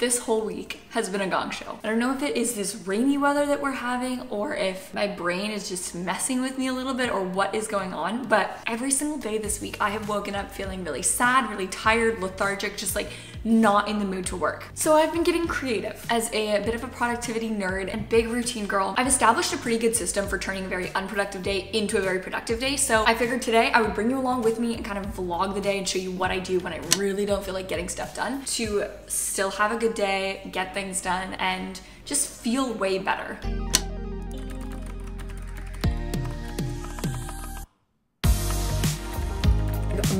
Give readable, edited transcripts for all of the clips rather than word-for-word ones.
This whole week has been a gong show. I don't know if it is this rainy weather that we're having or if my brain is just messing with me a little bit or what is going on, but every single day this week I have woken up feeling really sad, really tired, lethargic, just like not in the mood to work. So I've been getting creative. As a bit of a productivity nerd and big routine girl, I've established a pretty good system for turning a very unproductive day into a very productive day. So I figured today I would bring you along with me and kind of vlog the day and show you what I do when I really don't feel like getting stuff done to still have a good day, get things done, and just feel way better.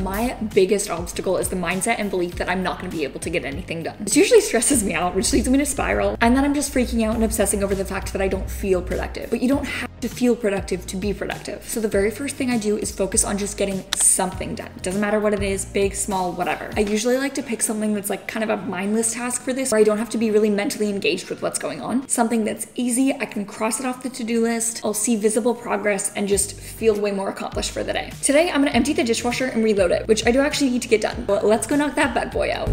My biggest obstacle is the mindset and belief that I'm not going to be able to get anything done. This usually stresses me out, which leads me to spiral, and then I'm just freaking out and obsessing over the fact that I don't feel productive. But you don't have to feel productive to be productive. So the very first thing I do is focus on just getting something done. It doesn't matter what it is, big, small, whatever. I usually like to pick something that's like kind of a mindless task for this, where I don't have to be really mentally engaged with what's going on. Something that's easy, I can cross it off the to-do list, I'll see visible progress and just feel way more accomplished for the day. Today, I'm gonna empty the dishwasher and reload it, which I do actually need to get done. But let's go knock that bad boy out.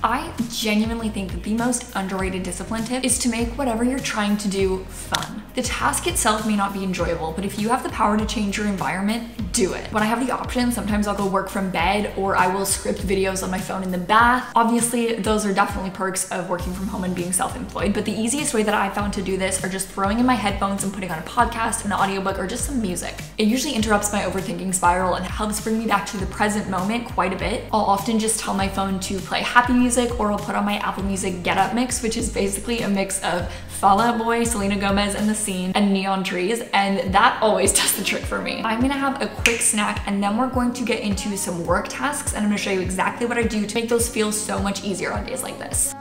I genuinely think that the most underrated discipline tip is to make whatever you're trying to do fun. The task itself may not be enjoyable, but if you have the power to change your environment, do it. When I have the option, sometimes I'll go work from bed or I will script videos on my phone in the bath. Obviously, those are definitely perks of working from home and being self-employed, but the easiest way that I found to do this are just throwing in my headphones and putting on a podcast, an audiobook, or just some music. It usually interrupts my overthinking spiral and helps bring me back to the present moment quite a bit. I'll often just tell my phone to play happy music, or I'll put on my Apple Music Get Up mix, which is basically a mix of Fall Out Boy, Selena Gomez and the Scene, and Neon Trees, and that always does the trick for me. I'm gonna have a quick snack and then we're going to get into some work tasks, and I'm gonna show you exactly what I do to make those feel so much easier on days like this.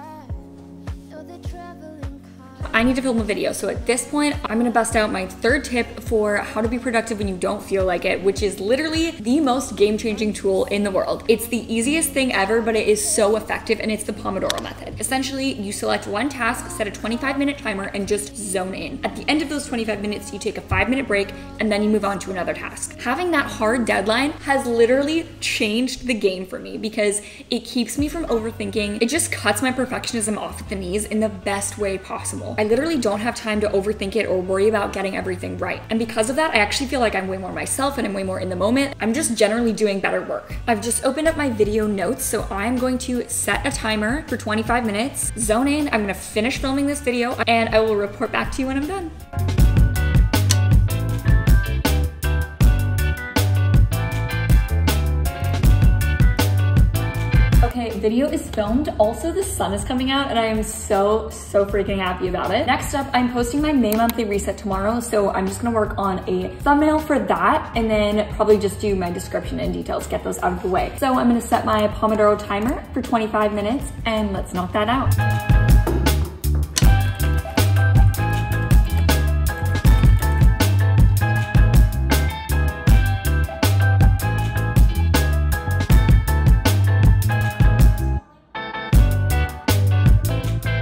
I need to film a video, so at this point, I'm gonna bust out my third tip for how to be productive when you don't feel like it, which is literally the most game-changing tool in the world. It's the easiest thing ever, but it is so effective, and it's the pomodoro method. Essentially, you select one task, set a 25-minute timer, and just zone in. At the end of those 25 minutes, you take a 5-minute break, and then you move on to another task. Having that hard deadline has literally changed the game for me because it keeps me from overthinking. It just cuts my perfectionism off at the knees in the best way possible. I literally don't have time to overthink it or worry about getting everything right. And because of that, I actually feel like I'm way more myself and I'm way more in the moment. I'm just generally doing better work. I've just opened up my video notes, so I'm going to set a timer for 25 minutes, zone in, I'm gonna finish filming this video, and I will report back to you when I'm done. Okay, video is filmed. Also, the sun is coming out and I am so freaking happy about it. Next up, I'm posting my May monthly reset tomorrow, so I'm just gonna work on a thumbnail for that and then probably just do my description and details, get those out of the way. So I'm gonna set my Pomodoro timer for 25 minutes and let's knock that out.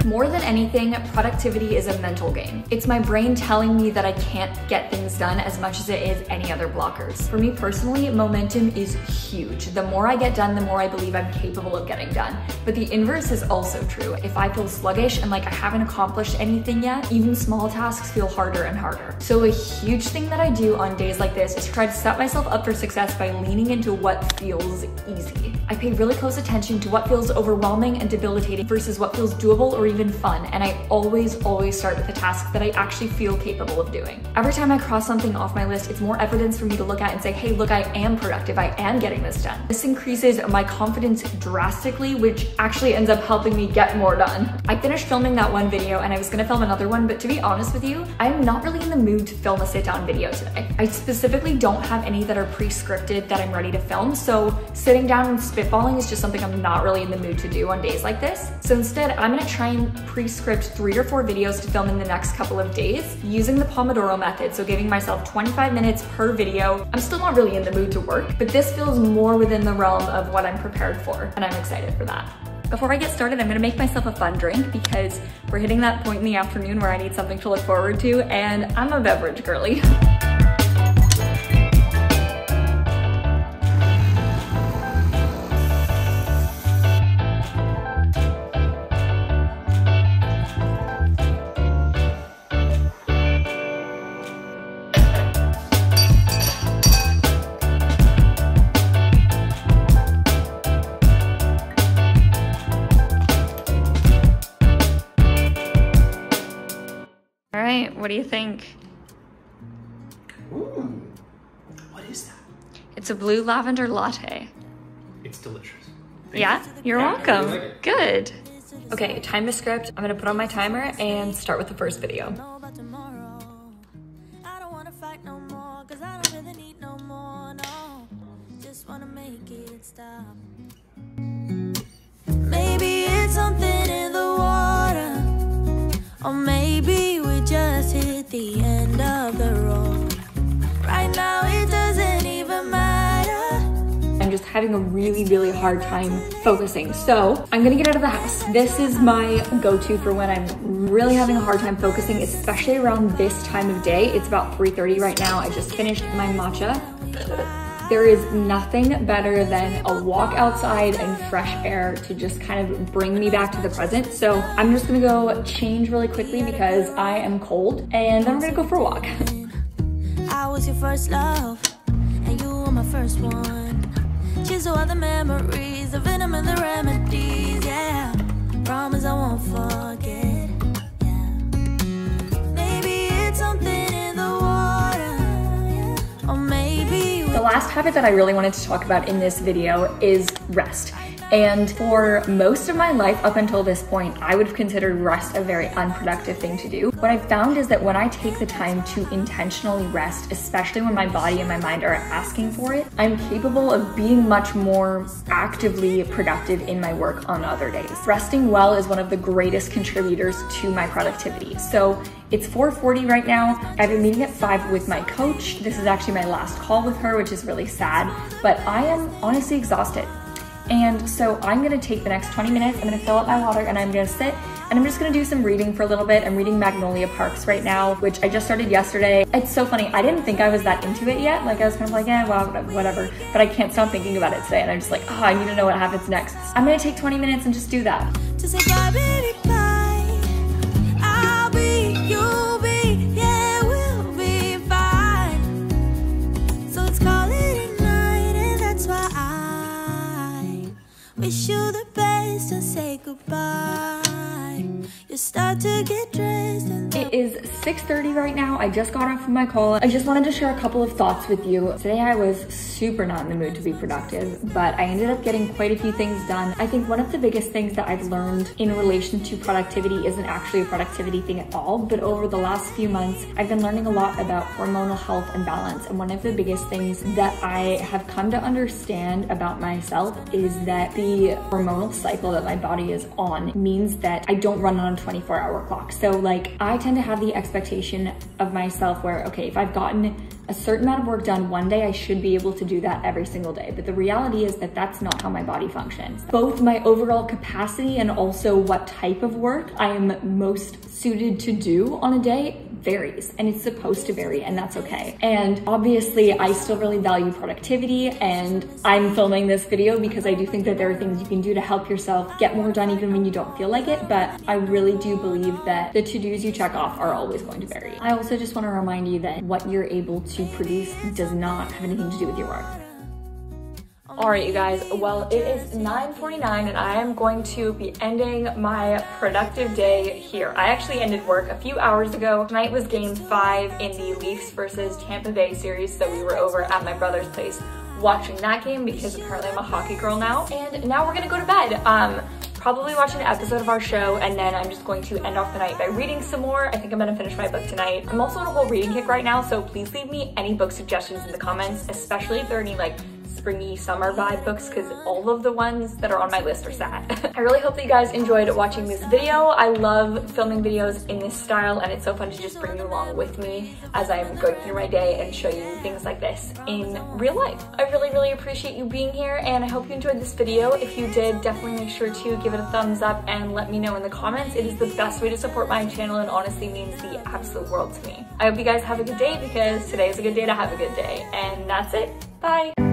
More than anything, productivity is a mental game. It's my brain telling me that I can't get things done as much as it is any other blockers. For me personally, momentum is huge. The more I get done, the more I believe I'm capable of getting done. But the inverse is also true. If I feel sluggish and like I haven't accomplished anything yet, even small tasks feel harder and harder. So a huge thing that I do on days like this is try to set myself up for success by leaning into what feels easy. I pay really close attention to what feels overwhelming and debilitating versus what feels doable or even fun, and I always start with a task that I actually feel capable of doing. Every time I cross something off my list, it's more evidence for me to look at and say, hey, look, I am productive, I am getting this done. This increases my confidence drastically, which actually ends up helping me get more done. I finished filming that one video and I was gonna film another one, but to be honest with you, I'm not really in the mood to film a sit-down video today. I specifically don't have any that are pre-scripted that I'm ready to film, so sitting down and spitballing is just something I'm not really in the mood to do on days like this. So instead, I'm gonna try and pre-script 3 or 4 videos to film in the next couple of days using the pomodoro method, so giving myself 25 minutes per video. I'm still not really in the mood to work, but this feels more within the realm of what I'm prepared for, and I'm excited for that. Before I get started, I'm gonna make myself a fun drink because we're hitting that point in the afternoon where I need something to look forward to, and I'm a beverage girly. All right, what do you think? Ooh, what is that? It's a blue lavender latte. It's delicious. Yeah, you're welcome. I really like it. Good. Okay, time to script. I'm gonna put on my timer and start with the first video. Maybe it's something in the water, or maybe we just hit the end of the road. Right now it doesn't even matter. I'm just having a really hard time focusing. So I'm gonna get out of the house. This is my go-to for when I'm really having a hard time focusing, especially around this time of day. It's about 3:30 right now. I just finished my matcha. There is nothing better than a walk outside and fresh air to just kind of bring me back to the present. So I'm just gonna go change really quickly because I am cold, and then we're gonna go for a walk. I was your first love, and you were my first one. Cheers to all the memories, the venom and the remedies, yeah. Promise I won't forget, yeah. Maybe it's something in the water, yeah. Or maybe the last habit that I really wanted to talk about in this video is rest. And for most of my life up until this point, I would have considered rest a very unproductive thing to do. What I've found is that when I take the time to intentionally rest, especially when my body and my mind are asking for it, I'm capable of being much more actively productive in my work on other days. Resting well is one of the greatest contributors to my productivity. So it's 4:40 right now. I have a meeting at 5 with my coach. This is actually my last call with her, which is really sad, but I am honestly exhausted. And so I'm gonna take the next 20 minutes, I'm gonna fill up my water, and I'm gonna sit, and I'm just gonna do some reading for a little bit. I'm reading Magnolia Parks right now, which I just started yesterday. It's so funny, I didn't think I was that into it yet. Like I was kind of like, yeah, well, whatever. But I can't stop thinking about it today, and I'm just like, oh, I need to know what happens next. I'm gonna take 20 minutes and just do that. to say bye, baby, bye. I'll be, you'll be, yeah, we'll be fine. So let's call it a night, and that's why I wish you the best and say goodbye. You start to get dressed and it is 6:30 right now. I just got off of my call. I just wanted to share a couple of thoughts with you. Today I was super not in the mood to be productive, but I ended up getting quite a few things done. I think one of the biggest things that I've learned in relation to productivity isn't actually a productivity thing at all, but over the last few months, I've been learning a lot about hormonal health and balance. And one of the biggest things that I have come to understand about myself is that the hormonal cycle that my body is on means that I don't run on a 24-hour clock. So like I tend to have the expectation of myself where, okay, if I've gotten a certain amount of work done one day, I should be able to do that every single day. But the reality is that that's not how my body functions. Both my overall capacity and also what type of work I am most suited to do on a day varies, and it's supposed to vary, and that's okay. And obviously I still really value productivity, and I'm filming this video because I do think that there are things you can do to help yourself get more done even when you don't feel like it, but I really do believe that the to-dos you check off are always going to vary. I also just want to remind you that what you're able to produce does not have anything to do with your work. All right, you guys, well, it is 9:49 and I am going to be ending my productive day here. I actually ended work a few hours ago. Tonight was game 5 in the Leafs versus Tampa Bay series, so we were over at my brother's place watching that game because apparently I'm a hockey girl now. And now we're gonna go to bed. Probably watch an episode of our show, and then I'm just going to end off the night by reading some more. I think I'm gonna finish my book tonight. I'm also on a whole reading kick right now, so please leave me any book suggestions in the comments, especially if there are any like springy summer vibe books because all of the ones that are on my list are sad. I really hope that you guys enjoyed watching this video. I love filming videos in this style, and it's so fun to just bring you along with me as I'm going through my day and show you things like this in real life. I really appreciate you being here, and I hope you enjoyed this video. If you did, definitely make sure to give it a thumbs up and let me know in the comments. It is the best way to support my channel and honestly means the absolute world to me. I hope you guys have a good day because today is a good day to have a good day. And that's it. Bye.